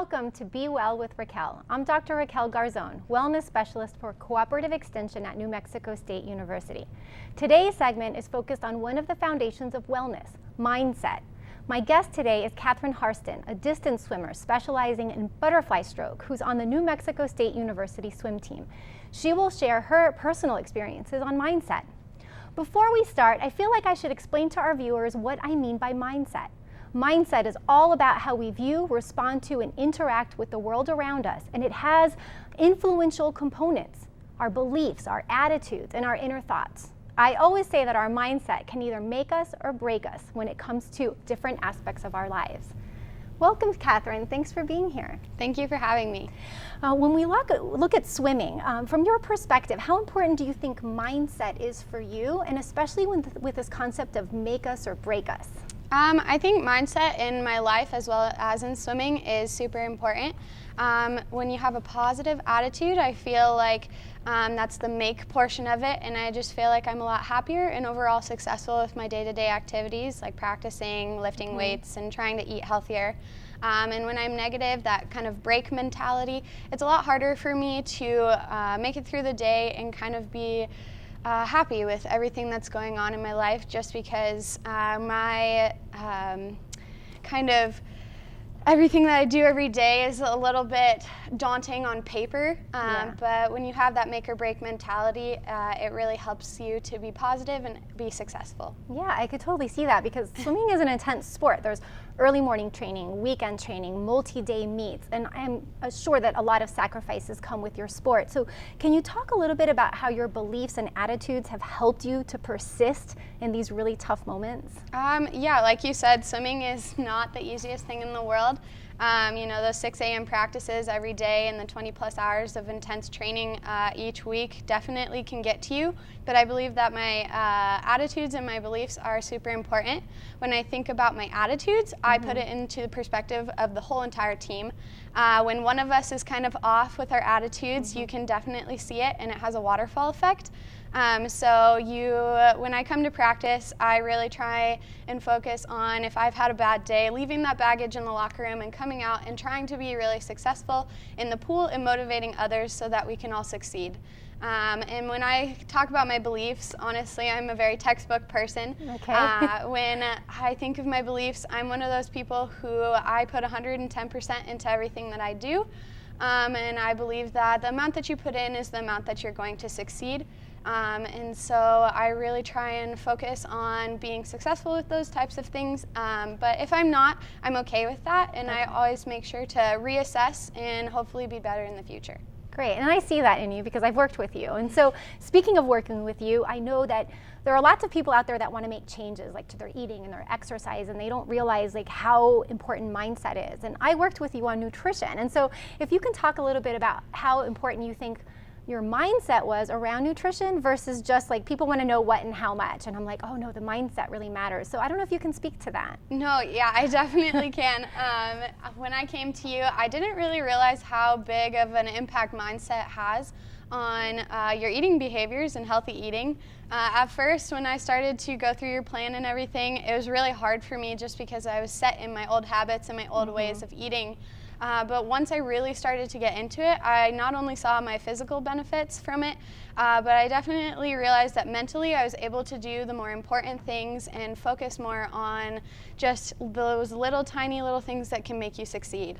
Welcome to Be Well with Raquel. I'm Dr. Raquel Garzon, Wellness Specialist for Cooperative Extension at New Mexico State University. Today's segment is focused on one of the foundations of wellness, mindset. My guest today is Catherine Harston, a distance swimmer specializing in butterfly stroke, who's on the New Mexico State University swim team. She will share her personal experiences on mindset. Before we start, I feel like I should explain to our viewers what I mean by mindset. Mindset is all about how we view, respond to, and interact with the world around us, and it has influential components: our beliefs, our attitudes, and our inner thoughts. I always say that our mindset can either make us or break us when it comes to different aspects of our lives. Welcome, Catherine. Thanks for being here. Thank you for having me. When we look at swimming, from your perspective, how important do you think mindset is for you, and especially with this concept of make us or break us? I think mindset in my life as well as in swimming is super important. When you have a positive attitude, I feel like that's the make portion of it, and I just feel like I'm a lot happier and overall successful with my day-to-day activities, like practicing, lifting weights, and trying to eat healthier. And when I'm negative, that kind of break mentality, it's a lot harder for me to make it through the day and kind of be happy with everything that's going on in my life, just because my kind of everything that I do every day is a little bit daunting on paper, but when you have that make or break mentality, it really helps you to be positive and be successful. Yeah, I could totally see that, because swimming is an intense sport. There's early morning training, weekend training, multi-day meets, and I'm sure that a lot of sacrifices come with your sport. So can you talk a little bit about how your beliefs and attitudes have helped you to persist in these really tough moments? Yeah, like you said, swimming is not the easiest thing in the world. Those 6 a.m. practices every day and the 20 plus hours of intense training each week definitely can get to you, but I believe that my attitudes and my beliefs are super important. When I think about my attitudes, I put it into the perspective of the whole entire team. When one of us is kind of off with our attitudes, you can definitely see it, and it has a waterfall effect. When I come to practice, I really try and focus on, if I've had a bad day, leaving that baggage in the locker room and coming out and trying to be really successful in the pool and motivating others so that we can all succeed. And when I talk about my beliefs, honestly, I'm a very textbook person. Okay. When I think of my beliefs, I'm one of those people who I put 110% into everything that I do. And I believe that the amount that you put in is the amount that you're going to succeed. And so I really try and focus on being successful with those types of things. But if I'm not, I'm okay with that. And I always make sure to reassess and hopefully be better in the future. Great, and I see that in you because I've worked with you. And so speaking of working with you, I know that there are lots of people out there that want to make changes, like to their eating and their exercise, and they don't realize like how important mindset is. And I worked with you on nutrition. And so if you can talk a little bit about how important you think your mindset was around nutrition versus just like people want to know what and how much, and I'm like, oh no, the mindset really matters. So I don't know if you can speak to that. No, yeah, I definitely can. When I came to you, I didn't really realize how big of an impact mindset has on your eating behaviors and healthy eating. At first, when I started to go through your plan and everything, it was really hard for me just because I was set in my old habits and my old ways of eating. But once I really started to get into it, I not only saw my physical benefits from it, but I definitely realized that mentally I was able to do the more important things and focus more on just those little tiny little things that can make you succeed.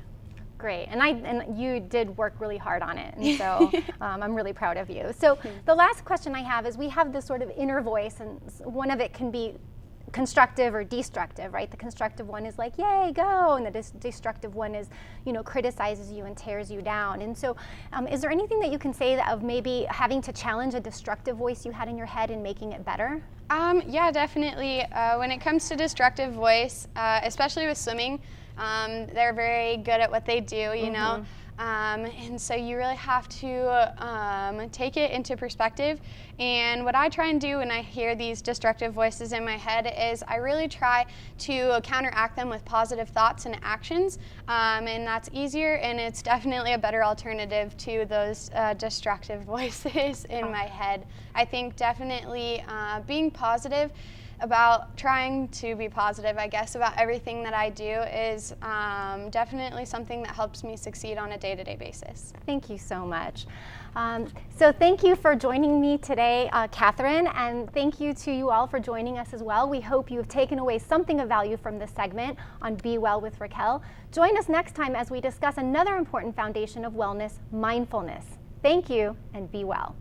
Great, and you did work really hard on it, and so I'm really proud of you. So the last question I have is, we have this sort of inner voice, and one of it can be constructive or destructive, right? The constructive one is like, yay, go, and the destructive one is, criticizes you and tears you down. And so is there anything that you can say of maybe having to challenge a destructive voice you had in your head and making it better? Yeah, definitely. When it comes to destructive voice, especially with swimming, they're very good at what they do, you know. And so you really have to take it into perspective. And what I try and do when I hear these destructive voices in my head is I really try to counteract them with positive thoughts and actions. And that's easier, and it's definitely a better alternative to those destructive voices in my head. I think definitely being positive about trying to be positive, I guess, about everything that I do is definitely something that helps me succeed on a day-to-day basis. Thank you so much. So thank you for joining me today, Catherine, and thank you to you all for joining us as well. We hope you have taken away something of value from this segment on Be Well with Raquel. Join us next time as we discuss another important foundation of wellness, mindfulness. Thank you, and be well.